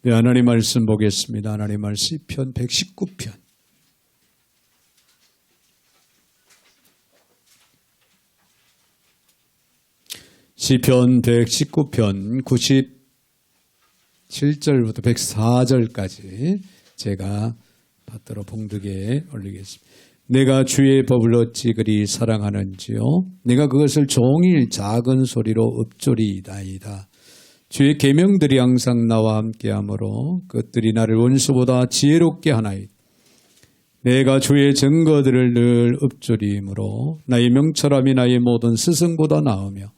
네, 하나님 말씀 보겠습니다. 하나님 말씀 시편 119편. 시편 119편 97절부터 104절까지 제가 받들어 봉독에 올리겠습니다. 내가 주의 법을 어찌 그리 사랑하는지요. 내가 그것을 종일 작은 소리로 읊조리이다이다. 주의 계명들이 항상 나와 함께하므로 그것들이 나를 원수보다 지혜롭게 하나이다. 내가 주의 증거들을 늘 읊조리이므로 나의 명철함이 나의 모든 스승보다 나으며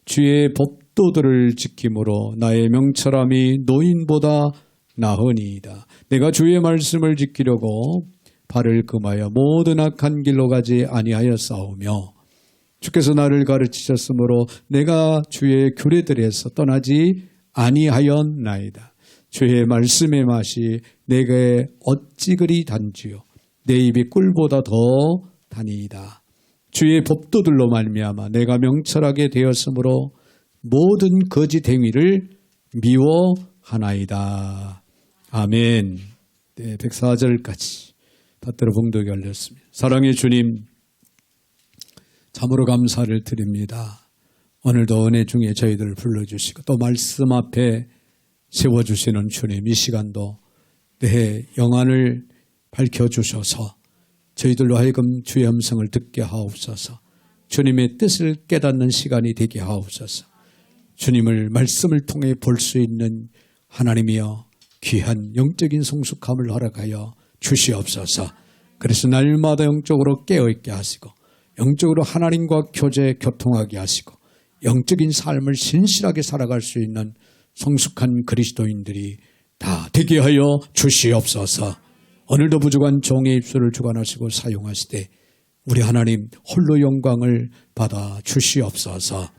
주의 법도들을 지킴으로 나의 명철함이 노인보다 나으니이다. 내가 주의 말씀을 지키려고 발을 금하여 모든 악한 길로 가지 아니하였사오며 주께서 나를 가르치셨으므로 내가 주의 규례들에서 떠나지 아니하였나이다. 주의 말씀의 맛이 내게 어찌 그리 단지요. 내 입이 꿀보다 더 다니이다. 주의 법도들로 말미암아 내가 명철하게 되었으므로 모든 거짓 행위를 미워하나이다. 아멘. 네, 104절까지 받들어 봉독이 올렸습니다. 사랑의 주님, 참으로 감사를 드립니다. 오늘도 은혜 중에 저희들을 불러주시고 또 말씀 앞에 세워주시는 주님, 이 시간도 내 영안을 밝혀주셔서 저희들로 하여금 주의 음성을 듣게 하옵소서. 주님의 뜻을 깨닫는 시간이 되게 하옵소서. 주님을 말씀을 통해 볼 수 있는 하나님이여 귀한 영적인 성숙함을 허락하여 주시옵소서. 그래서 날마다 영적으로 깨어있게 하시고 영적으로 하나님과 교제 교통하게 하시고 영적인 삶을 신실하게 살아갈 수 있는 성숙한 그리스도인들이 다 되게 하여 주시옵소서. 오늘도 부족한 종의 입술을 주관하시고 사용하시되 우리 하나님 홀로 영광을 받아 주시옵소서.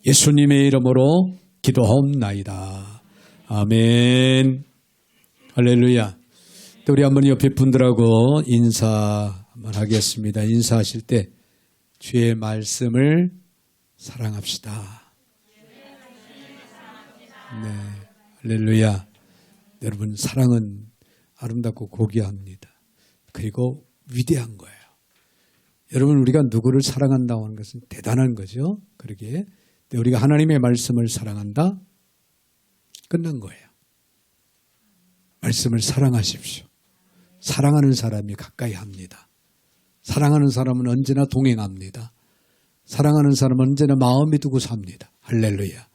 예수님의 이름으로 기도하옵나이다. 아멘. 할렐루야. 또 우리 한번 옆에 분들하고 인사만 하겠습니다. 인사하실 때 주의 말씀을 사랑합시다. 네, 할렐루야. 여러분, 사랑은 아름답고 고귀합니다. 그리고 위대한 거예요. 여러분, 우리가 누구를 사랑한다고 하는 것은 대단한 거죠. 그러기에 우리가 하나님의 말씀을 사랑한다? 끝난 거예요. 말씀을 사랑하십시오. 사랑하는 사람이 가까이 합니다. 사랑하는 사람은 언제나 동행합니다. 사랑하는 사람은 언제나 마음에 두고 삽니다. 할렐루야.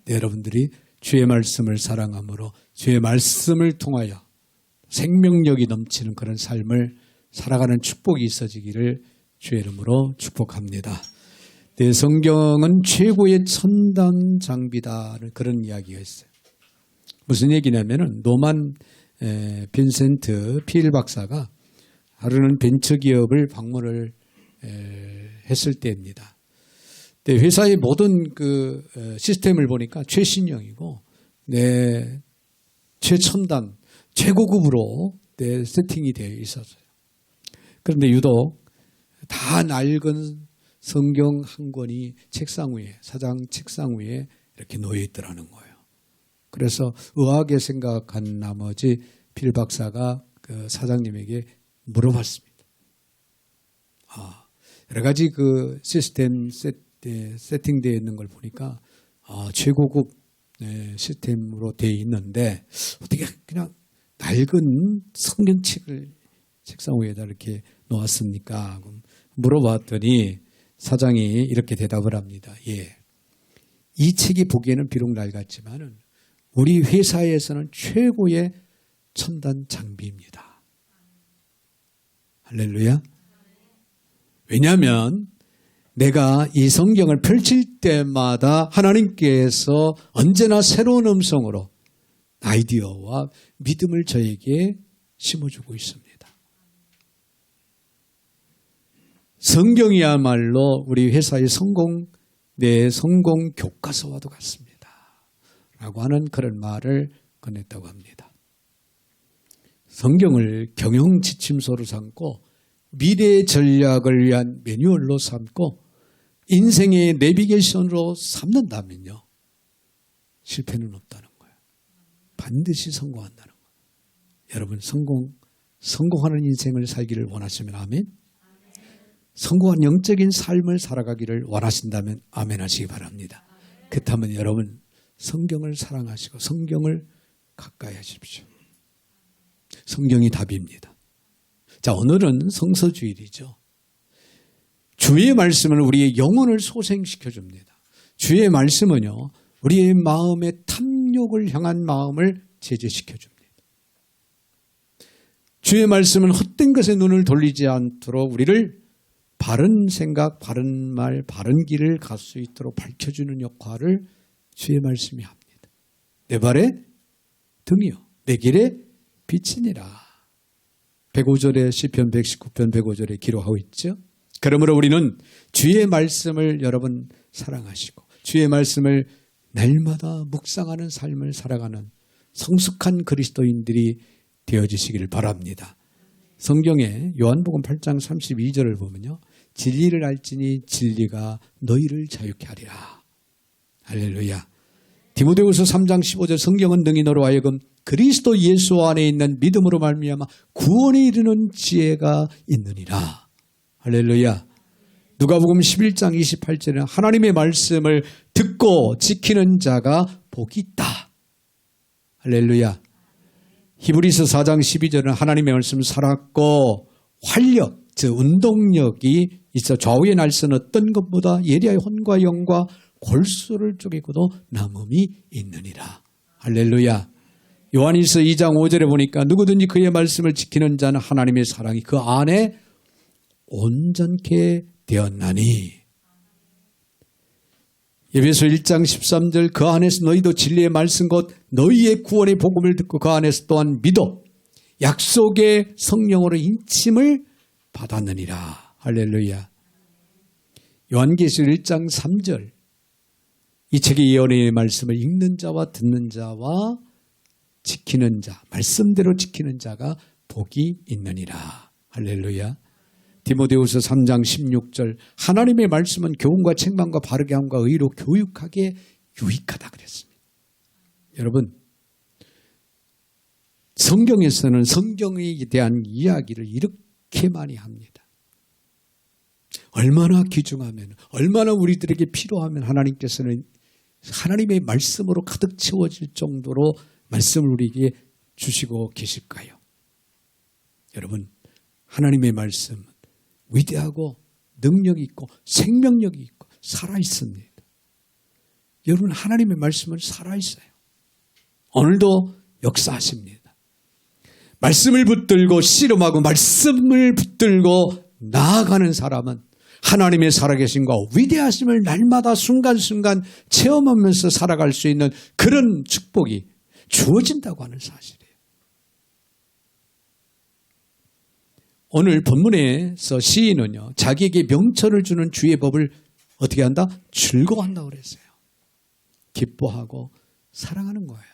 네, 여러분들이 주의 말씀을 사랑함으로 주의 말씀을 통하여 생명력이 넘치는 그런 삶을 살아가는 축복이 있어지기를 주의 이름으로 축복합니다. 네, 성경은 최고의 첨단 장비다는 그런 이야기가 있어요. 무슨 얘기냐면은 노만 빈센트 필 박사가 하루는 벤처기업을 방문을 했을 때입니다. 네, 회사의 모든 그 시스템을 보니까 최신형이고 최첨단 최고급으로 세팅이 되어 있었어요. 그런데 유독 다 낡은 성경 한 권이 책상 위에, 사장 책상 위에 이렇게 놓여 있더라는 거예요. 그래서 의아하게 생각한 나머지 필 박사가 그 사장님에게 물어봤습니다. 여러 가지 그 시스템 세팅되어 있는 걸 보니까 최고급 시스템으로 되어 있는데 어떻게 그냥 낡은 성경책을 책상 위에다 이렇게 놓았습니까? 물어봤더니 사장이 이렇게 대답을 합니다. 예, 이 책이 보기에는 비록 낡았지만은 우리 회사에서는 최고의 첨단 장비입니다. 할렐루야. 왜냐하면 내가 이 성경을 펼칠 때마다 하나님께서 언제나 새로운 음성으로 아이디어와 믿음을 저에게 심어주고 있습니다. 성경이야말로 우리 회사의 내 성공 교과서와도 같습니다. 라고 하는 그런 말을 건넸다고 합니다. 성경을 경영 지침서로 삼고 미래의 전략을 위한 매뉴얼로 삼고 인생의 내비게이션으로 삼는다면요, 실패는 없다는 거예요. 반드시 성공한다는 거. 여러분 성공하는 인생을 살기를 원하시면 아멘. 성공한 영적인 삶을 살아가기를 원하신다면 아멘 하시기 바랍니다. 그렇다면 여러분 성경을 사랑하시고 성경을 가까이 하십시오. 성경이 답입니다. 자, 오늘은 성서주일이죠. 주의 말씀은 우리의 영혼을 소생시켜 줍니다. 주의 말씀은요, 우리의 마음의 탐욕을 향한 마음을 제재시켜 줍니다. 주의 말씀은 헛된 것에 눈을 돌리지 않도록 우리를 바른 생각, 바른 말, 바른 길을 갈 수 있도록 밝혀주는 역할을 주의 말씀이 합니다. 내 발의 등이요, 내 길의 빛이니라. 105절에 시편 119편 105절에 기록하고 있죠. 그러므로 우리는 주의 말씀을 여러분 사랑하시고 주의 말씀을 날마다 묵상하는 삶을 살아가는 성숙한 그리스도인들이 되어주시기를 바랍니다. 성경에 요한복음 8장 32절을 보면요, 진리를 알지니 진리가 너희를 자유케 하리라. 할렐루야. 디모데후서 3장 15절 성경은 능히 너로 하여금 그리스도 예수 안에 있는 믿음으로 말미암아 구원에 이르는 지혜가 있느니라. 할렐루야. 누가복음 11장 28절에는 하나님의 말씀을 듣고 지키는 자가 복이 있다. 할렐루야. 히브리서 4장 12절은 하나님의 말씀 살았고 활력, 즉 운동력이 있어 좌우의 날선 어떤 것보다 예리하여 혼과 영과 골수를 쪼개고도 남음이 있느니라. 할렐루야. 요한일서 2장 5절에 보니까 누구든지 그의 말씀을 지키는 자는 하나님의 사랑이 그 안에 온전케 되었나니. 에베소 1장 13절 그 안에서 너희도 진리의 말씀 곧 너희의 구원의 복음을 듣고 그 안에서 또한 믿어 약속의 성령으로 인침을 받았느니라. 할렐루야. 요한계시록 1장 3절 이 책의 예언의 말씀을 읽는 자와 듣는 자와 지키는 자, 말씀대로 지키는 자가 복이 있느니라. 할렐루야. 디모데후서 3장 16절 하나님의 말씀은 교훈과 책망과 바르게 함과 의로 교육하게 유익하다 그랬습니다. 여러분, 성경에서는 성경에 대한 이야기를 이렇게 많이 합니다. 얼마나 귀중하면, 얼마나 우리들에게 필요하면 하나님께서는 하나님의 말씀으로 가득 채워질 정도로 말씀을 우리에게 주시고 계실까요? 여러분, 하나님의 말씀은 위대하고 능력이 있고 생명력이 있고 살아있습니다. 여러분, 하나님의 말씀은 살아있어요. 오늘도 역사하십니다. 말씀을 붙들고 씨름하고 말씀을 붙들고 나아가는 사람은 하나님의 살아계심과 위대하심을 날마다 순간순간 체험하면서 살아갈 수 있는 그런 축복이 주어진다고 하는 사실이에요. 오늘 본문에서 시인은요, 자기에게 명철을 주는 주의 법을 어떻게 한다? 즐거워한다고 그랬어요. 기뻐하고 사랑하는 거예요.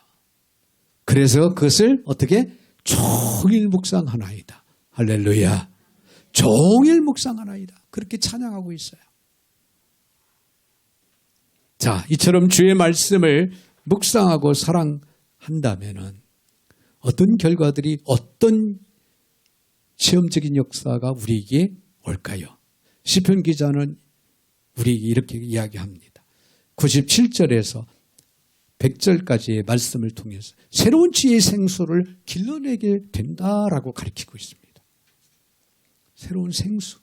그래서 그것을 어떻게? 종일 묵상하나이다. 할렐루야. 종일 묵상하나이다. 그렇게 찬양하고 있어요. 자, 이처럼 주의 말씀을 묵상하고 사랑한다면은 어떤 결과들이, 어떤 체험적인 역사가 우리에게 올까요? 시편 기자는 우리에게 이렇게 이야기합니다. 97절에서 100절까지의 말씀을 통해서 새로운 지혜의 생수를 길러내게 된다라고 가르치고 있습니다. 새로운 생수.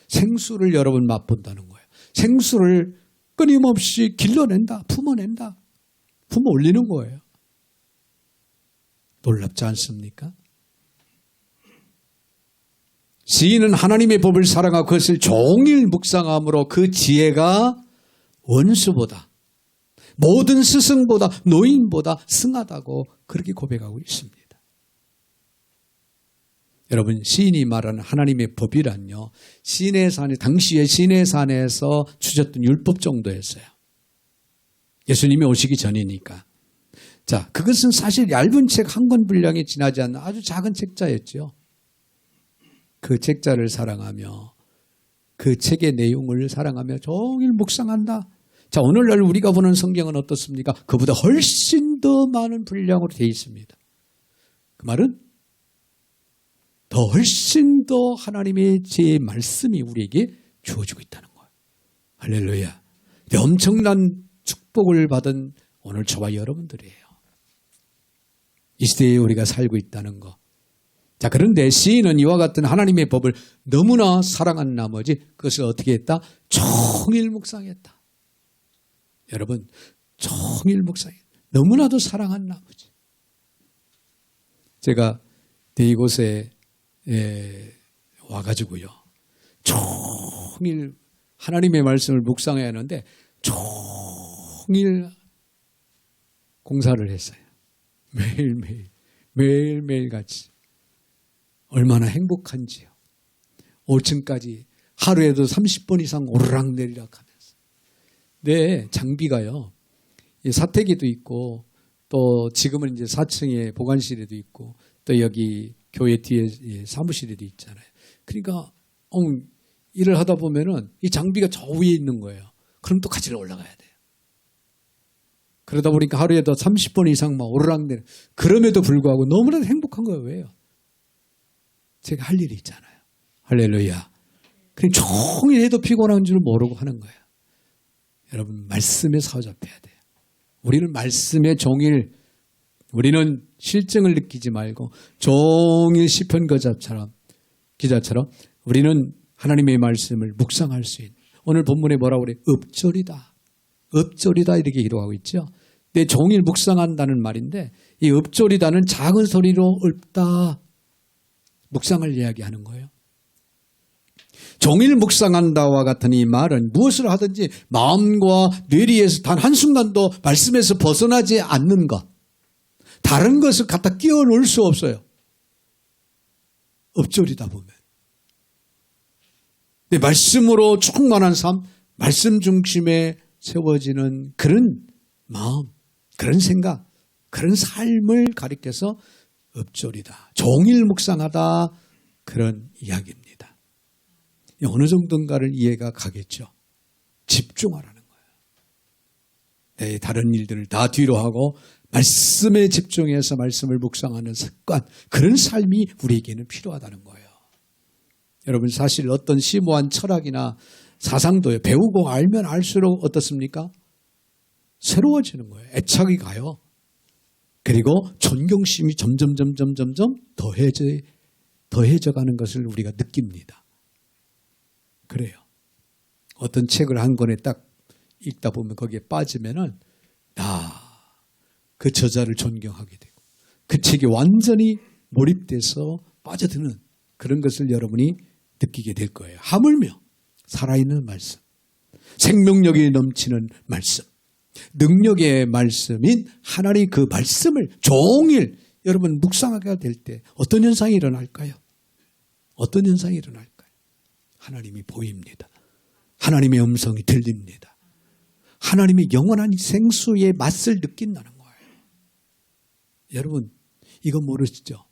생수를 여러분 맛본다는 거예요. 생수를 끊임없이 길러낸다, 품어낸다, 품어 올리는 거예요. 놀랍지 않습니까? 시인은 하나님의 법을 사랑하고 그것을 종일 묵상함으로 그 지혜가 원수보다, 모든 스승보다, 노인보다 승하다고 그렇게 고백하고 있습니다. 여러분, 시인이 말하는 하나님의 법이란요, 시내산에, 당시에 시내산에서 주셨던 율법 정도였어요. 예수님이 오시기 전이니까. 자, 그것은 사실 얇은 책 한 권 분량이 지나지 않는 아주 작은 책자였죠. 그 책자를 사랑하며 그 책의 내용을 사랑하며 종일 묵상한다. 자, 오늘날 우리가 보는 성경은 어떻습니까? 그보다 훨씬 더 많은 분량으로 되어 있습니다. 그 말은 더 훨씬 더 하나님의 제 말씀이 우리에게 주어지고 있다는 거예요. 할렐루야. 엄청난 축복을 받은 오늘 저와 여러분들이에요. 이 시대에 우리가 살고 있다는 거. 자, 그런데 시인은 이와 같은 하나님의 법을 너무나 사랑한 나머지 그것을 어떻게 했다? 종일 묵상했다. 여러분, 종일 묵상했다. 너무나도 사랑한 나머지. 제가 이곳에 와가지고요. 종일 하나님의 말씀을 묵상해야 하는데 종일 공사를 했어요. 매일매일 같이. 얼마나 행복한지요. 5층까지 하루에도 30번 이상 오르락내리락 하면서. 내 장비가요. 사택에도 있고 또 지금은 이제 4층에 보관실에도 있고 또 여기 교회 뒤에 사무실에도 있잖아요. 그러니까 일을 하다 보면은 이 장비가 저 위에 있는 거예요. 그럼 또 가지러 올라가야 돼요. 그러다 보니까 하루에도 30번 이상 막 오르락내리락. 그럼에도 불구하고 너무나도 행복한 거예요. 왜요? 제가 할 일이 있잖아요. 할렐루야. 그냥 종일 해도 피곤한 줄 모르고 하는 거예요. 여러분, 말씀에 사로잡혀야 돼요. 우리는 말씀에 종일, 우리는 실증을 느끼지 말고 종일 시편 기자처럼 우리는 하나님의 말씀을 묵상할 수 있는. 오늘 본문에 뭐라고 그래요? 읍조리다 이렇게 기록하고 있죠. 근데 종일 묵상한다는 말인데 이 읍조리다는 작은 소리로 읊다. 묵상을 이야기하는 거예요. 종일 묵상한다와 같은 이 말은 무엇을 하든지 마음과 뇌리에서 단 한순간도 말씀에서 벗어나지 않는 것. 다른 것을 갖다 끼워 넣을 수 없어요. 읍조리다 보면. 근데 말씀으로 충만한 삶, 말씀 중심에 세워지는 그런 마음, 그런 생각, 그런 삶을 가리켜서 읍조리다. 종일 묵상하다. 그런 이야기입니다. 어느 정도인가를 이해가 가겠죠. 집중하라는 거예요. 내 다른 일들을 다 뒤로 하고 말씀에 집중해서 말씀을 묵상하는 습관, 그런 삶이 우리에게는 필요하다는 거예요. 여러분, 사실 어떤 심오한 철학이나 사상도요. 배우고 알면 알수록 어떻습니까? 새로워지는 거예요. 애착이 가요. 그리고 존경심이 점점 더해져 가는 것을 우리가 느낍니다. 그래요. 어떤 책을 한 권에 딱 읽다 보면 거기에 빠지면은 그 저자를 존경하게 되고 그 책에 완전히 몰입돼서 빠져드는 그런 것을 여러분이 느끼게 될 거예요. 하물며 살아있는 말씀, 생명력이 넘치는 말씀, 능력의 말씀인 하나님 그 말씀을 종일 여러분 묵상하게 될 때 어떤 현상이 일어날까요? 어떤 현상이 일어날까요? 하나님이 보입니다. 하나님의 음성이 들립니다. 하나님의 영원한 생수의 맛을 느낀다는 거예요. 여러분, 이거 모르시죠?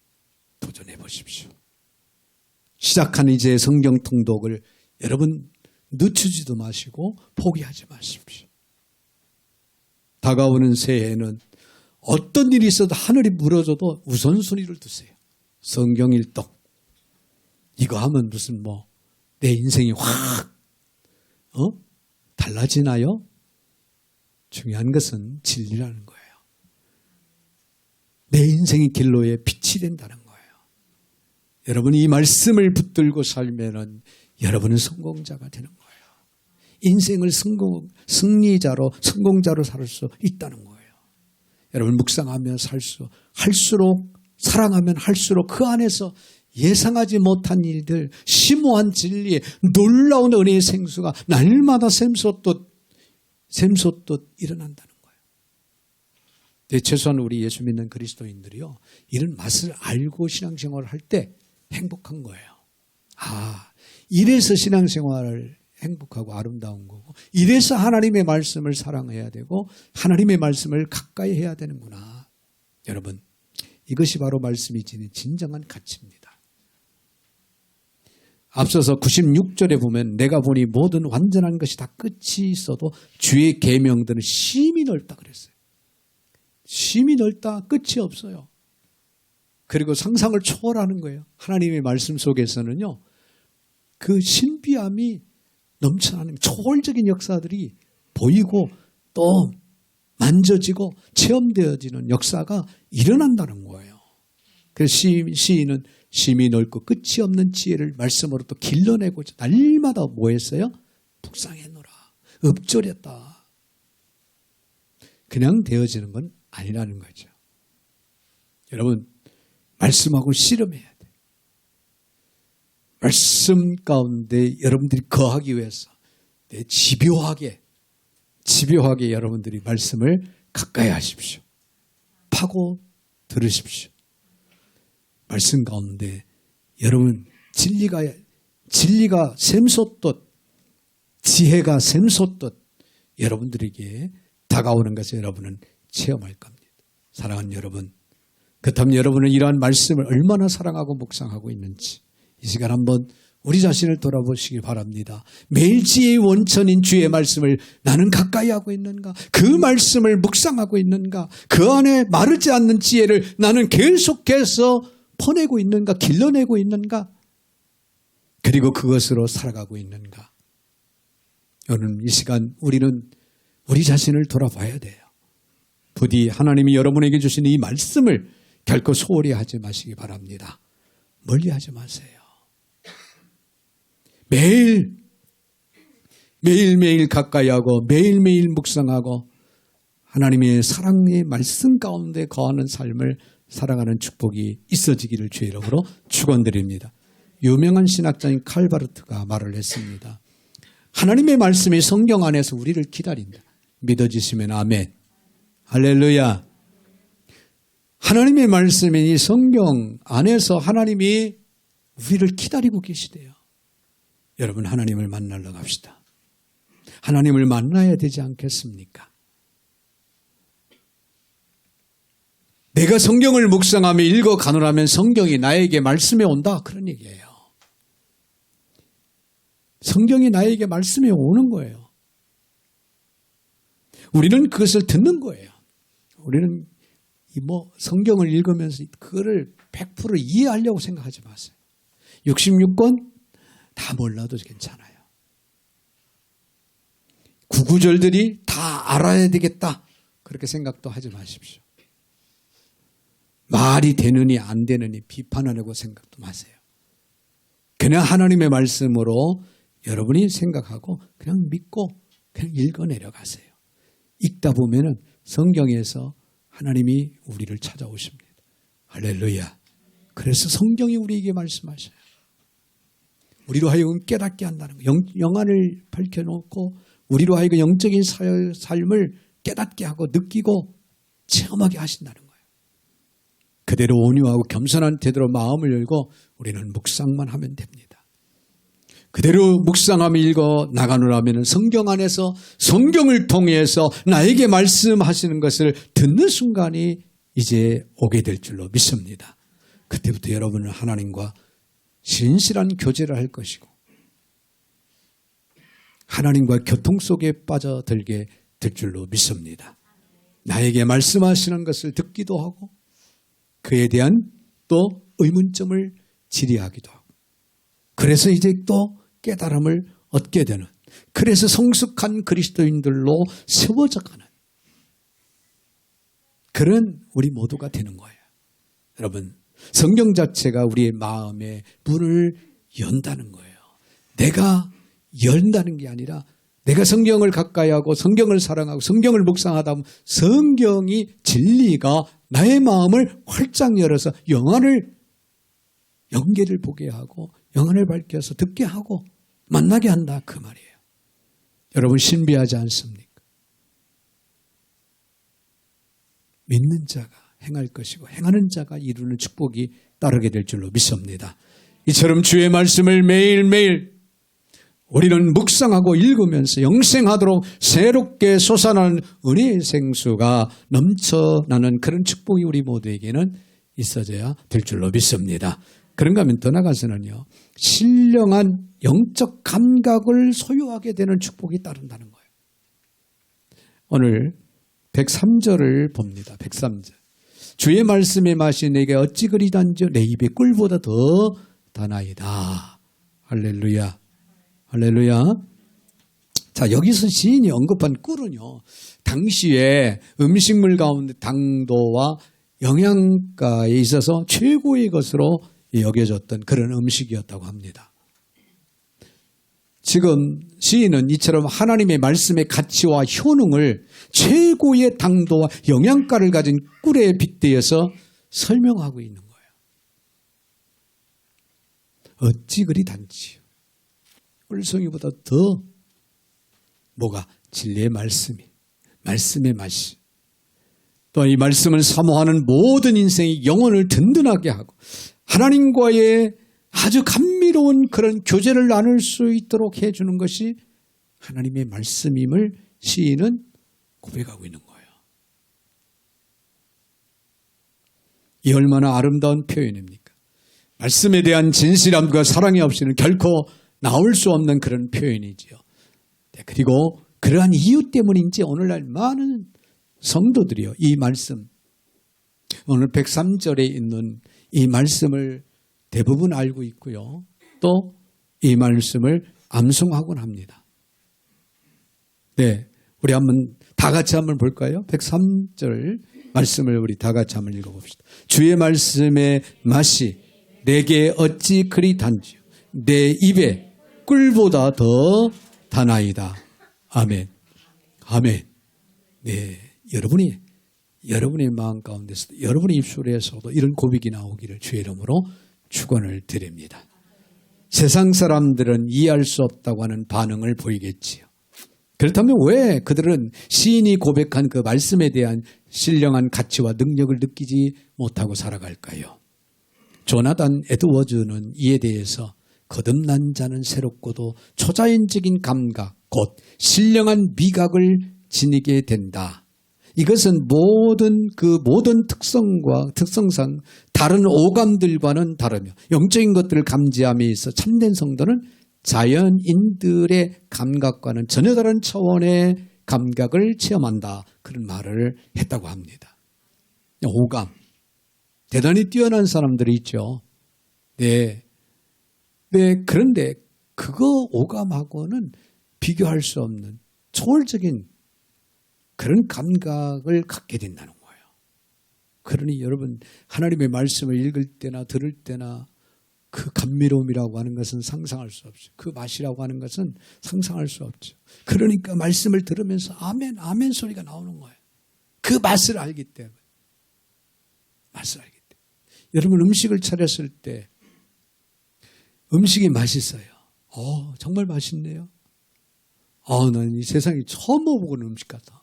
도전해 보십시오. 시작한 이제 성경 통독을 여러분 늦추지도 마시고 포기하지 마십시오. 다가오는 새해에는 어떤 일이 있어도 하늘이 무너져도 우선순위를 두세요. 성경 일독. 이거 하면 무슨 내 인생이 확 달라지나요? 중요한 것은 진리라는 거예요. 내 인생의 길로에 빛이 된다는 거예요. 여러분이 이 말씀을 붙들고 살면은 여러분은 성공자가 되는 거예요. 인생을 승리자로, 성공자로 살 수 있다는 거예요. 여러분 묵상하며 할수록 사랑하면 할수록 그 안에서 예상하지 못한 일들, 심오한 진리에 놀라운 은혜의 생수가 날마다 샘솟듯 일어난다는 거예요. 네, 최소한 우리 예수 믿는 그리스도인들이요, 이런 맛을 알고 신앙생활을 할 때 행복한 거예요. 이래서 신앙생활을 행복하고 아름다운 거고, 이래서 하나님의 말씀을 사랑해야 되고 하나님의 말씀을 가까이 해야 되는구나. 여러분, 이것이 바로 말씀이 지닌 진정한 가치입니다. 앞서서 96절에 보면 내가 보니 모든 완전한 것이 다 끝이 있어도 주의 계명들은 심히 넓다 그랬어요. 심히 넓다, 끝이 없어요. 그리고 상상을 초월하는 거예요. 하나님의 말씀 속에서는요, 그 신비함이 넘쳐나는 초월적인 역사들이 보이고 또 만져지고 체험되어지는 역사가 일어난다는 거예요. 그래서 시인은 심히 넓고 끝이 없는 지혜를 말씀으로 또 길러내고자 날마다 뭐 했어요? 묵상했노라. 읊조렸다. 그냥 되어지는 건 아니라는 거죠. 여러분, 말씀하고 씨름해야 돼요. 말씀 가운데 여러분들이 거하기 위해서 집요하게 여러분들이 말씀을 가까이 하십시오. 파고 들으십시오. 말씀 가운데 여러분 진리가 샘솟듯 지혜가 샘솟듯 여러분들에게 다가오는 것을 여러분은 체험할 겁니다. 사랑하는 여러분, 그렇다면 여러분은 이러한 말씀을 얼마나 사랑하고 묵상하고 있는지 이 시간 한번 우리 자신을 돌아보시기 바랍니다. 매일 지혜의 원천인 주의 말씀을 나는 가까이 하고 있는가? 그 말씀을 묵상하고 있는가? 그 안에 마르지 않는 지혜를 나는 계속해서 퍼내고 있는가? 길러내고 있는가? 그리고 그것으로 살아가고 있는가? 오늘 이 시간 우리는 우리 자신을 돌아봐야 돼요. 부디 하나님이 여러분에게 주신 이 말씀을 결코 소홀히 하지 마시기 바랍니다. 멀리하지 마세요. 매일매일 가까이 하고 매일매일 묵상하고 하나님의 사랑의 말씀 가운데 거하는 삶을 살아가는 축복이 있어지기를 주의 이름으로 축원드립니다. 유명한 신학자인 칼바르트가 말을 했습니다. 하나님의 말씀이 성경 안에서 우리를 기다린다. 믿어지시면 아멘. 할렐루야. 하나님의 말씀이 이 성경 안에서 하나님이 우리를 기다리고 계시대요. 여러분, 하나님을 만나러 갑시다. 하나님을 만나야 되지 않겠습니까? 내가 성경을 묵상하며 읽어 가노라면 성경이 나에게 말씀해 온다. 그런 얘기예요. 성경이 나에게 말씀해 오는 거예요. 우리는 그것을 듣는 거예요. 우리는 성경을 읽으면서 그거를 100% 이해하려고 생각하지 마세요. 66권 다 몰라도 괜찮아요. 구구절들이 다 알아야 되겠다. 그렇게 생각도 하지 마십시오. 말이 되느니 안 되느니 비판하려고 생각도 마세요. 그냥 하나님의 말씀으로 여러분이 생각하고 그냥 믿고 그냥 읽어내려 가세요. 읽다 보면은 성경에서 하나님이 우리를 찾아오십니다. 할렐루야. 그래서 성경이 우리에게 말씀하셔요. 우리로 하여금 깨닫게 한다는 거예요. 영안을 밝혀놓고 우리로 하여금 영적인 삶을 깨닫게 하고 느끼고 체험하게 하신다는 거예요. 그대로 온유하고 겸손한 태도로 마음을 열고 우리는 묵상만 하면 됩니다. 그대로 묵상하며 읽어 나가노라면 성경 안에서 성경을 통해서 나에게 말씀하시는 것을 듣는 순간이 이제 오게 될 줄로 믿습니다. 그때부터 여러분은 하나님과 신실한 교제를 할 것이고 하나님과 교통 속에 빠져들게 될 줄로 믿습니다. 나에게 말씀하시는 것을 듣기도 하고 그에 대한 또 의문점을 질의하기도 하고 그래서 이제 또 깨달음을 얻게 되는 그래서 성숙한 그리스도인들로 세워져 가는 그런 우리 모두가 되는 거예요. 여러분, 성경 자체가 우리의 마음의 문을 연다는 거예요. 내가 연다는 게 아니라 내가 성경을 가까이 하고 성경을 사랑하고 성경을 묵상하다 보면 성경이 진리가 나의 마음을 활짝 열어서 영계를 보게 하고 영안을 밝혀서 듣게 하고 만나게 한다 그 말이에요. 여러분, 신비하지 않습니까? 믿는 자가 행할 것이고 행하는 자가 이루는 축복이 따르게 될 줄로 믿습니다. 이처럼 주의 말씀을 매일매일 우리는 묵상하고 읽으면서 영생하도록 새롭게 솟아나는 은혜의 생수가 넘쳐나는 그런 축복이 우리 모두에게는 있어져야 될 줄로 믿습니다. 그런가 하면 더 나가서는요, 신령한 영적 감각을 소유하게 되는 축복이 따른다는 거예요. 오늘 103절을 봅니다. 103절. 주의 말씀의 맛이 내게 어찌 그리 단지요 내 입에 꿀보다 더 다나이다. 할렐루야. 할렐루야. 자, 여기서 시인이 언급한 꿀은요, 당시에 음식물 가운데 당도와 영양가에 있어서 최고의 것으로 여겨졌던 그런 음식이었다고 합니다. 지금 시인은 이처럼 하나님의 말씀의 가치와 효능을 최고의 당도와 영양가를 가진 꿀에 빗대어서 설명하고 있는 거예요. 어찌 그리 단지요. 꿀송이보다 더 뭐가? 진리의 말씀이, 말씀의 맛이. 또 이 말씀을 사모하는 모든 인생의 영혼을 든든하게 하고 하나님과의 아주 감미로운 그런 교제를 나눌 수 있도록 해주는 것이 하나님의 말씀임을 시인은 고백하고 있는 거예요. 이 얼마나 아름다운 표현입니까? 말씀에 대한 진실함과 사랑이 없이는 결코 나올 수 없는 그런 표현이지요. 네, 그리고 그러한 이유 때문인지 오늘날 많은 성도들이요, 이 말씀, 오늘 103절에 있는 이 말씀을 대부분 알고 있고요. 또 이 말씀을 암송하곤 합니다. 네, 우리 다 같이 한번 볼까요? 103절 말씀을 우리 다 같이 한번 읽어봅시다. 주의 말씀의 맛이 내게 어찌 그리 단지요 내 입에 꿀보다 더 다나이다. 아멘. 아멘. 네, 여러분의 마음 가운데서도, 여러분의 입술에서도 이런 고백이 나오기를 주의 이름으로 축원을 드립니다. 세상 사람들은 이해할 수 없다고 하는 반응을 보이겠지요. 그렇다면 왜 그들은 시인이 고백한 그 말씀에 대한 신령한 가치와 능력을 느끼지 못하고 살아갈까요? 조나단 에드워즈는 이에 대해서 거듭난 자는 새롭고도 초자연적인 감각, 곧 신령한 미각을 지니게 된다. 이것은 모든 특성상 다른 오감들과는 다르며 영적인 것들을 감지함에 있어 참된 성도는 자연인들의 감각과는 전혀 다른 차원의 감각을 체험한다. 그런 말을 했다고 합니다. 오감. 대단히 뛰어난 사람들이 있죠. 네. 네, 그런데 그거 오감하고는 비교할 수 없는 초월적인 그런 감각을 갖게 된다는 거예요. 그러니 여러분, 하나님의 말씀을 읽을 때나 들을 때나 그 감미로움이라고 하는 것은 상상할 수 없죠. 그 맛이라고 하는 것은 상상할 수 없죠. 그러니까 말씀을 들으면서 아멘, 아멘 소리가 나오는 거예요. 그 맛을 알기 때문에. 맛을 알기 때문에. 여러분, 음식을 차렸을 때 음식이 맛있어요. 정말 맛있네요. 난 이 세상에 처음 먹어보는 음식 같아.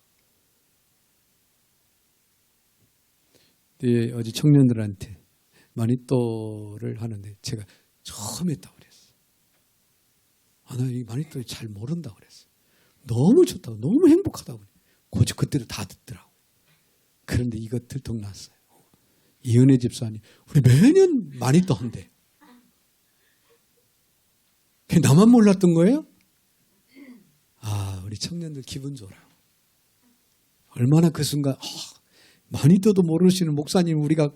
네, 어제 청년들한테 마니또를 하는데 제가 처음 했다고 그랬어요. 나 이 마니또 잘 모른다고 그랬어요. 너무 좋다고, 너무 행복하다고. 고집 그때도 다 듣더라고요. 그런데 이거 들통났어요. 이은혜 집사님, 우리 매년 마니또 한대. 나만 몰랐던 거예요? 우리 청년들 기분 좋아요. 얼마나 그 순간, 마니또도 모르시는 목사님 우리가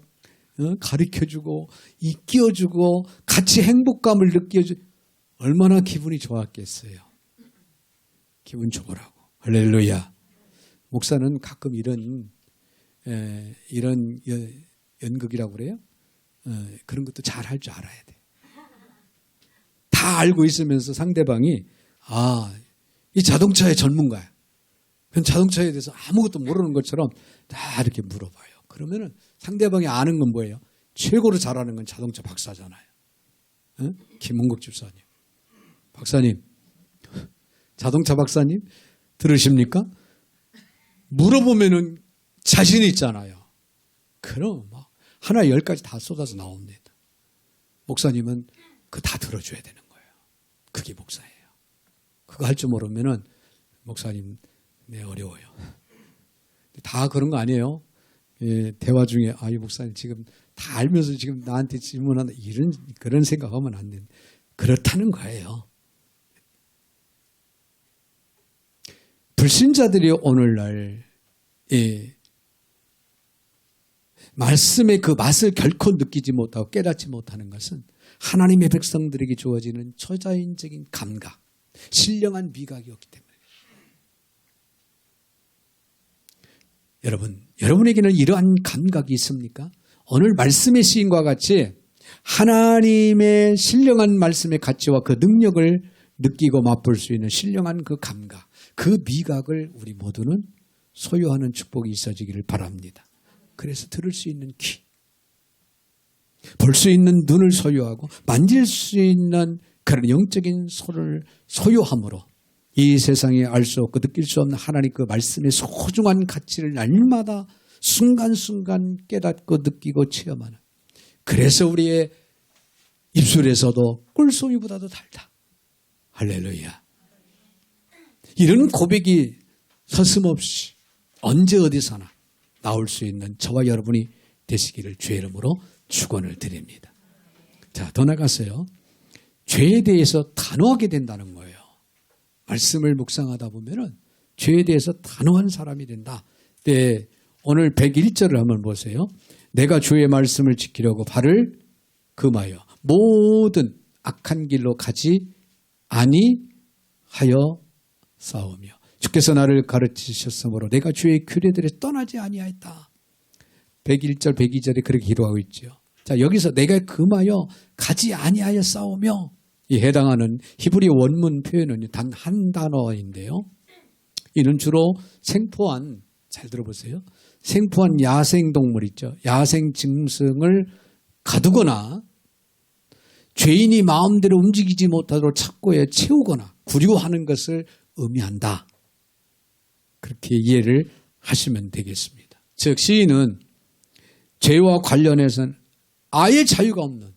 가르쳐주고, 이끌어주고, 같이 행복감을 느껴주고, 얼마나 기분이 좋았겠어요. 기분 좋으라고. 할렐루야. 목사는 가끔 이런 연극이라고 그래요? 그런 것도 잘 할 줄 알아야 돼. 다 알고 있으면서 상대방이, 이 자동차의 전문가야. 그럼 자동차에 대해서 아무것도 모르는 것처럼 다 이렇게 물어봐요. 그러면은 상대방이 아는 건 뭐예요? 최고로 잘하는 건 자동차 박사잖아요. 김홍국 집사님. 박사님, 자동차 박사님 들으십니까? 물어보면은 자신 있잖아요. 그럼 막 하나 10가지 다 쏟아져 나옵니다. 목사님은 그거 다 들어줘야 되는 거예요. 그게 목사예요. 그거 할 줄 모르면은 목사님, 어려워요. 다 그런 거 아니에요. 대화 중에 이 목사님 지금 다 알면서 지금 나한테 질문한다 이런 그런 생각하면 안 된다. 그렇다는 거예요. 불신자들이 오늘날 말씀의 그 맛을 결코 느끼지 못하고 깨닫지 못하는 것은 하나님의 백성들에게 주어지는 초자연적인 감각, 신령한 미각이었기 때문에. 여러분에게는 이러한 감각이 있습니까? 오늘 말씀의 시인과 같이 하나님의 신령한 말씀의 가치와 그 능력을 느끼고 맛볼 수 있는 신령한 그 감각, 그 미각을 우리 모두는 소유하는 축복이 있어지기를 바랍니다. 그래서 들을 수 있는 귀, 볼 수 있는 눈을 소유하고 만질 수 있는 그런 영적인 손을 소유함으로 이 세상에 알 수 없고 느낄 수 없는 하나님 그 말씀의 소중한 가치를 날마다 순간순간 깨닫고 느끼고 체험하는, 그래서 우리의 입술에서도 꿀송이보다도 달다. 할렐루야. 이런 고백이 서슴없이 언제 어디서나 나올 수 있는 저와 여러분이 되시기를 주의 이름으로 축원을 드립니다. 자, 더 나가서요. 죄에 대해서 단호하게 된다는 거예요. 말씀을 묵상하다 보면은 죄에 대해서 단호한 사람이 된다. 네, 오늘 101절을 한번 보세요. 내가 주의 말씀을 지키려고 발을 금하여 모든 악한 길로 가지 아니하여 싸우며 주께서 나를 가르치셨으므로 내가 주의 규례들에 떠나지 아니하였다. 101절 102절에 그렇게 기도하고 있죠. 자, 여기서 내가 금하여 가지 아니하여 싸우며 이 해당하는 히브리 원문 표현은 단 한 단어인데요. 이는 주로 생포한, 잘 들어보세요. 생포한 야생동물 있죠. 야생 짐승을 가두거나 죄인이 마음대로 움직이지 못하도록 착고에 채우거나 구류하는 것을 의미한다. 그렇게 이해를 하시면 되겠습니다. 즉 시인은 죄와 관련해서는 아예 자유가 없는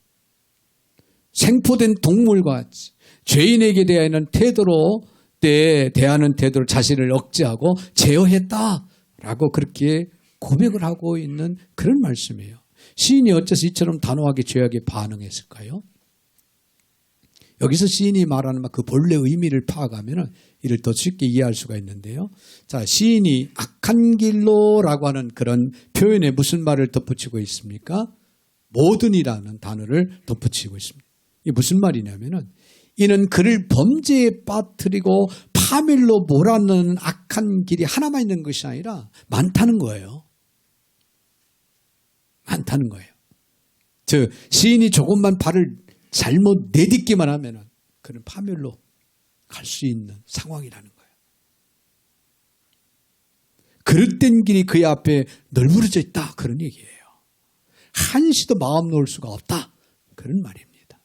생포된 동물과 같이 죄인에게 대하는 태도로 대하는 태도로 자신을 억제하고 제어했다라고 그렇게 고백을 하고 있는 그런 말씀이에요. 시인이 어째서 이처럼 단호하게 죄악에 반응했을까요? 여기서 시인이 말하는 그 본래 의미를 파악하면 이를 더 쉽게 이해할 수가 있는데요. 자, 시인이 악한 길로라고 하는 그런 표현에 무슨 말을 덧붙이고 있습니까? 모든이라는 단어를 덧붙이고 있습니다. 이게 무슨 말이냐면은 이는 그를 범죄에 빠뜨리고 파멸로 몰아넣는 악한 길이 하나만 있는 것이 아니라 많다는 거예요. 많다는 거예요. 즉 시인이 조금만 발을 잘못 내딛기만 하면은 그는 파멸로 갈 수 있는 상황이라는 거예요. 그릇된 길이 그의 앞에 널브러져 있다. 그런 얘기예요. 한시도 마음 놓을 수가 없다. 그런 말입니다.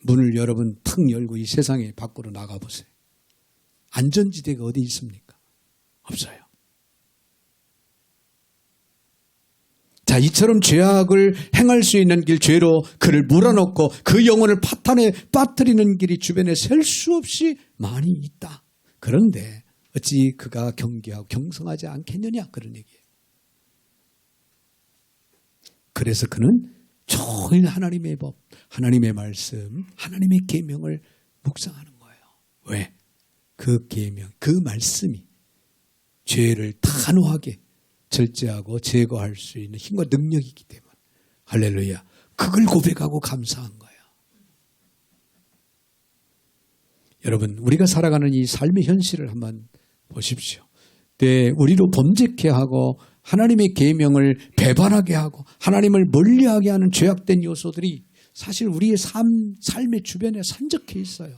문을 여러분 탁 열고 이 세상에 밖으로 나가보세요. 안전지대가 어디 있습니까? 없어요. 자, 이처럼 죄악을 행할 수 있는 길, 죄로 그를 몰아넣고 그 영혼을 파탄에 빠뜨리는 길이 주변에 셀 수 없이 많이 있다. 그런데 어찌 그가 경계하고 경성하지 않겠느냐, 그런 얘기예요. 그래서 그는 종일 하나님의 법, 하나님의 말씀, 하나님의 계명을 묵상하는 거예요. 왜? 그 계명, 그 말씀이 죄를 단호하게 절제하고 제거할 수 있는 힘과 능력이기 때문에. 할렐루야. 그걸 고백하고 감사한 거예요. 여러분, 우리가 살아가는 이 삶의 현실을 한번 보십시오. 네, 우리로 범죄케 하고 하나님의 계명을 배반하게 하고 하나님을 멀리하게 하는 죄악된 요소들이 사실 우리의 삶의 주변에 산적해 있어요.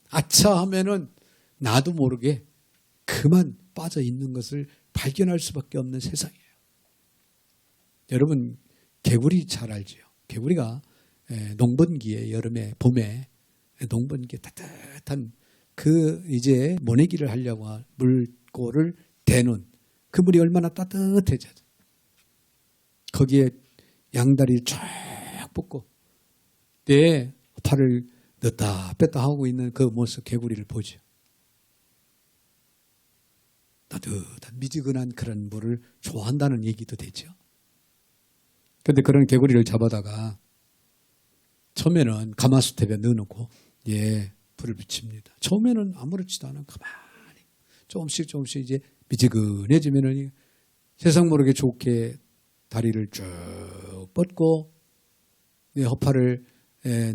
아차 하면은 나도 모르게 그만 빠져 있는 것을 발견할 수밖에 없는 세상이에요. 여러분, 개구리 잘 알죠? 개구리가 농번기에, 여름에, 봄에 농번기에 따뜻한 그 이제 모내기를 하려고 물고를 대는 그 물이 얼마나 따뜻해져. 거기에 양다리를 쫙 뻗고 내 팔을 넣다 뺐다 하고 있는 그 모습 개구리를 보죠. 따뜻한 미지근한 그런 물을 좋아한다는 얘기도 되죠. 그런데 그런 개구리를 잡아다가 처음에는 가마솥에 넣어놓고 불을 붙입니다. 처음에는 아무렇지도 않아 가만히 조금씩 이제 미지근해지면은 세상 모르게 좋게 다리를 쭉 뻗고 허파를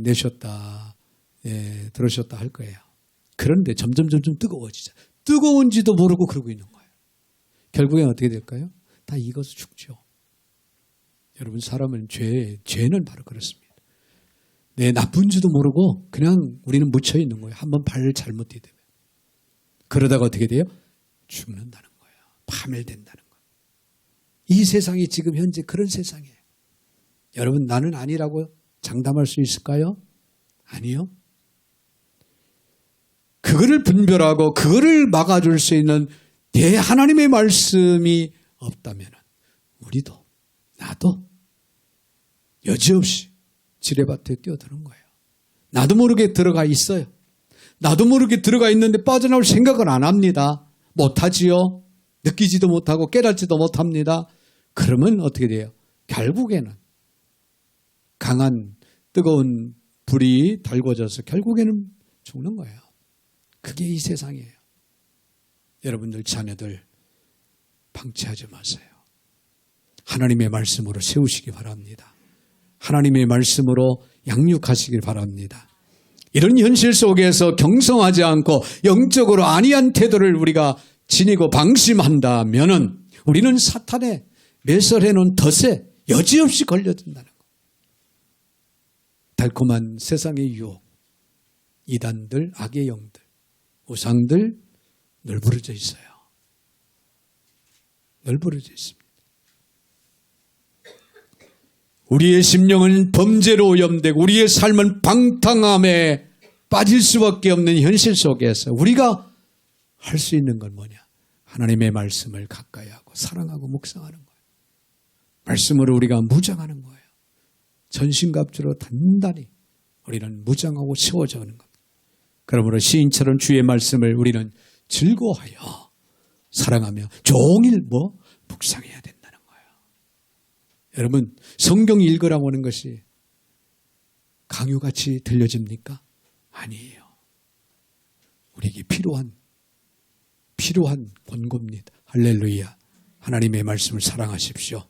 내쉬었다 들으셨다 할 거예요. 그런데 점점 뜨거워지죠. 뜨거운지도 모르고 그러고 있는 거예요. 결국엔 어떻게 될까요? 다 익어서 죽죠. 여러분, 사람은 죄는 바로 그렇습니다. 나쁜지도 모르고 그냥 우리는 묻혀 있는 거예요. 한번 발을 잘못 디디면. 그러다가 어떻게 돼요? 죽는다는 거예요. 파멸된다는 거예요. 이 세상이 지금 현재 그런 세상이에요. 여러분, 나는 아니라고 장담할 수 있을까요? 아니요. 그거를 분별하고 그거를 막아줄 수 있는 하나님의 말씀이 없다면 우리도 나도 여지없이 지뢰밭에 뛰어드는 거예요. 나도 모르게 들어가 있어요. 나도 모르게 들어가 있는데 빠져나올 생각을 안 합니다. 못하지요. 느끼지도 못하고 깨닫지도 못합니다. 그러면 어떻게 돼요? 결국에는 강한 뜨거운 불이 달궈져서 결국에는 죽는 거예요. 그게 이 세상이에요. 여러분들 자녀들 방치하지 마세요. 하나님의 말씀으로 세우시기 바랍니다. 하나님의 말씀으로 양육하시길 바랍니다. 이런 현실 속에서 경성하지 않고 영적으로 안이한 태도를 우리가 지니고 방심한다면은 우리는 사탄의 매설해 놓은 덫에 여지없이 걸려든다는 것. 달콤한 세상의 유혹, 이단들, 악의 영들, 우상들 널브러져 있어요. 널브러져 있습니다. 우리의 심령은 범죄로 오염되고 우리의 삶은 방탕함에 빠질 수밖에 없는 현실 속에서 우리가 할 수 있는 건 뭐냐? 하나님의 말씀을 가까이 하고 사랑하고 묵상하는 거예요. 말씀으로 우리가 무장하는 거예요. 전신갑주로 단단히 우리는 무장하고 세워져 오는 겁니다. 그러므로 시인처럼 주의 말씀을 우리는 즐거워하여 사랑하며 종일 묵상해야 된다는 거예요. 여러분, 성경 읽으라고 하는 것이 강요같이 들려집니까? 아니에요. 우리에게 필요한 권고입니다. 할렐루야. 하나님의 말씀을 사랑하십시오.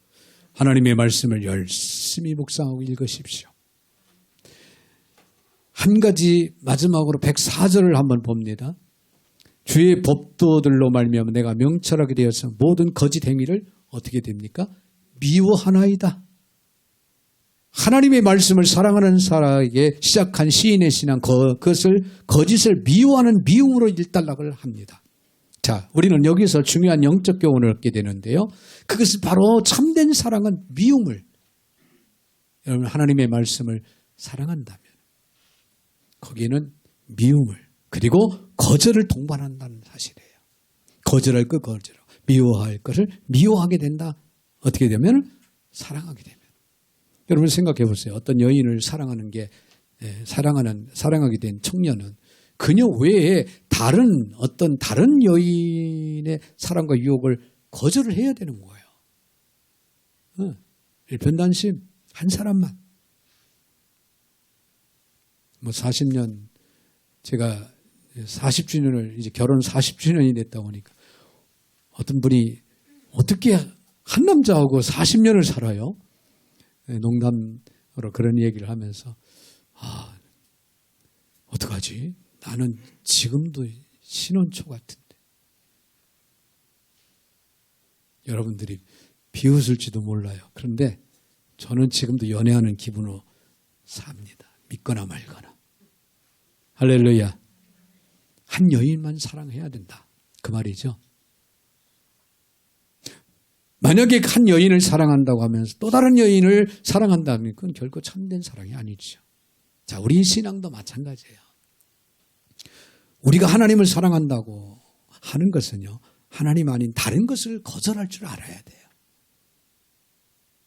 하나님의 말씀을 열심히 묵상하고 읽으십시오. 한 가지 마지막으로 104절을 한번 봅니다. 주의 법도들로 말미암아 내가 명철하게 되어서 모든 거짓 행위를 어떻게 됩니까? 미워하나이다. 하나님의 말씀을 사랑하는 사람에게 시작한 시인의 신앙, 그것을 거짓을 미워하는 미움으로 일단락을 합니다. 자, 우리는 여기서 중요한 영적 교훈을 얻게 되는데요. 그것은 바로 참된 사랑은 미움을, 여러분 하나님의 말씀을 사랑한다면 거기에는 미움을 그리고 거절을 동반한다는 사실이에요. 거절할 것 거절하고 미워할 것을 미워하게 된다. 어떻게 되면? 사랑하게 되면. 여러분 생각해 보세요. 어떤 여인을 사랑하게 된 청년은 그녀 외에 어떤 다른 여인의 사랑과 유혹을 거절을 해야 되는 거예요. 일편단심 한 사람만. 40년, 제가 40주년을, 이제 결혼 40주년이 됐다 보니까 어떤 분이 어떻게 한 남자하고 40년을 살아요? 농담으로 그런 얘기를 하면서, 어떡하지? 나는 지금도 신혼초 같은데. 여러분들이 비웃을지도 몰라요. 그런데 저는 지금도 연애하는 기분으로 삽니다. 믿거나 말거나. 할렐루야. 한 여인만 사랑해야 된다. 그 말이죠. 만약에 한 여인을 사랑한다고 하면서 또 다른 여인을 사랑한다면 그건 결코 참된 사랑이 아니죠. 자, 우리 신앙도 마찬가지예요. 우리가 하나님을 사랑한다고 하는 것은요, 하나님 아닌 다른 것을 거절할 줄 알아야 돼요.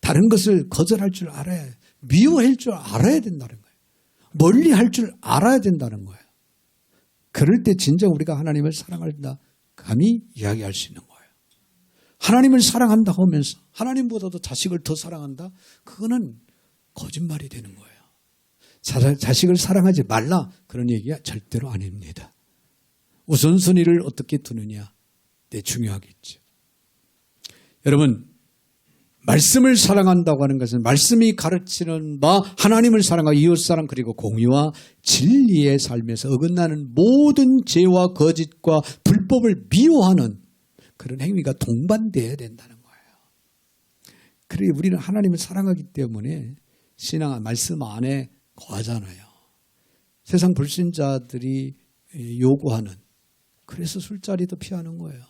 다른 것을 거절할 줄 알아야 해요. 미워할 줄 알아야 된다는 거예요. 멀리 할 줄 알아야 된다는 거예요. 그럴 때 진짜 우리가 하나님을 사랑한다 감히 이야기할 수 있는 거예요. 하나님을 사랑한다 하면서 하나님보다도 자식을 더 사랑한다? 그거는 거짓말이 되는 거예요. 자식을 사랑하지 말라 그런 얘기가 절대로 아닙니다. 우선순위를 어떻게 두느냐 네, 중요하겠죠. 여러분 말씀을 사랑한다고 하는 것은 말씀이 가르치는 바 하나님을 사랑하고 이웃사랑 그리고 공의와 진리의 삶에서 어긋나는 모든 죄와 거짓과 불법을 미워하는 그런 행위가 동반되어야 된다는 거예요. 그러니 우리는 하나님을 사랑하기 때문에 신앙 말씀 안에 거하잖아요. 세상 불신자들이 요구하는 그래서 술자리도 피하는 거예요.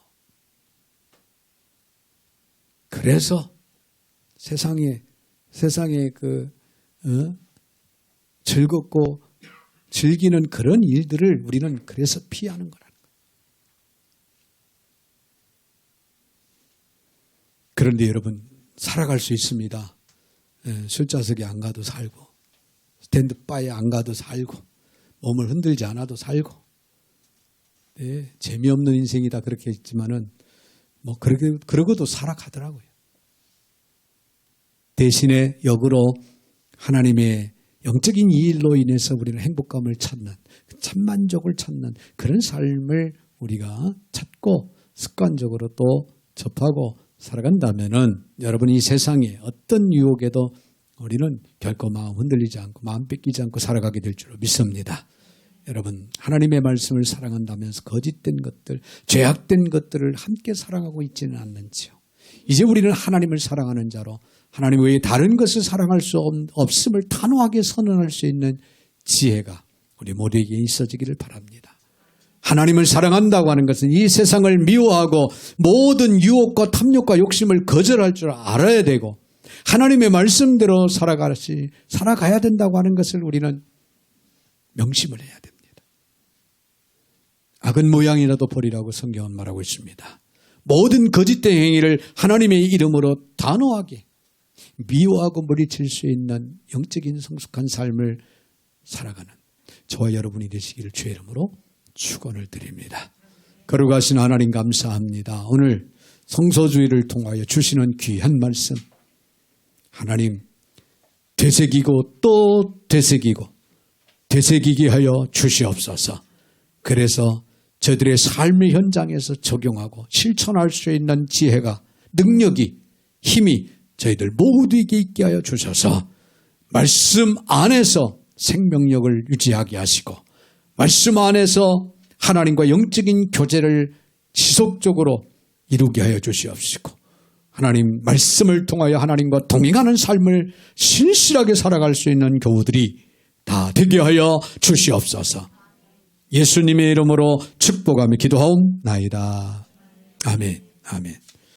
그래서 세상에 즐겁고 즐기는 그런 일들을 우리는 그래서 피하는 거라는 거예요. 그런데 여러분 살아갈 수 있습니다. 술자석에 안 가도 살고 스탠드바에 안 가도 살고 몸을 흔들지 않아도 살고 네, 재미없는 인생이다 그렇게 했지만은 뭐 그러고도 살아가더라고요. 대신에 역으로 하나님의 영적인 일로 인해서 우리는 행복감을 찾는 참만족을 찾는 그런 삶을 우리가 찾고 습관적으로 또 접하고 살아간다면은 여러분 이 세상에 어떤 유혹에도 우리는 결코 마음 흔들리지 않고 마음 뺏기지 않고 살아가게 될 줄로 믿습니다. 여러분 하나님의 말씀을 사랑한다면서 거짓된 것들, 죄악된 것들을 함께 사랑하고 있지는 않는지요. 이제 우리는 하나님을 사랑하는 자로 하나님 외에 다른 것을 사랑할 수 없음을 단호하게 선언할 수 있는 지혜가 우리 모두에게 있어지기를 바랍니다. 하나님을 사랑한다고 하는 것은 이 세상을 미워하고 모든 유혹과 탐욕과 욕심을 거절할 줄 알아야 되고 하나님의 말씀대로 살아가야 된다고 하는 것을 우리는 명심을 해야 됩니다. 악은 모양이라도 버리라고 성경은 말하고 있습니다. 모든 거짓된 행위를 하나님의 이름으로 단호하게 미워하고 물리칠 수 있는 영적인 성숙한 삶을 살아가는 저와 여러분이 되시기를 주의 이름으로 축원을 드립니다. 거룩하신 하나님 감사합니다. 오늘 성소주의를 통하여 주시는 귀한 말씀 하나님 되새기고 또 되새기고 되새기게 하여 주시옵소서. 그래서 저들의 삶의 현장에서 적용하고 실천할 수 있는 지혜가 능력이 힘이 저희들 모두에게 있게 하여 주셔서 말씀 안에서 생명력을 유지하게 하시고 말씀 안에서 하나님과 영적인 교제를 지속적으로 이루게 하여 주시옵시고 하나님 말씀을 통하여 하나님과 동행하는 삶을 신실하게 살아갈 수 있는 교우들이 다 되게 하여 주시옵소서. 예수님의 이름으로 축복하며 기도하옵나이다. 아멘. 아멘.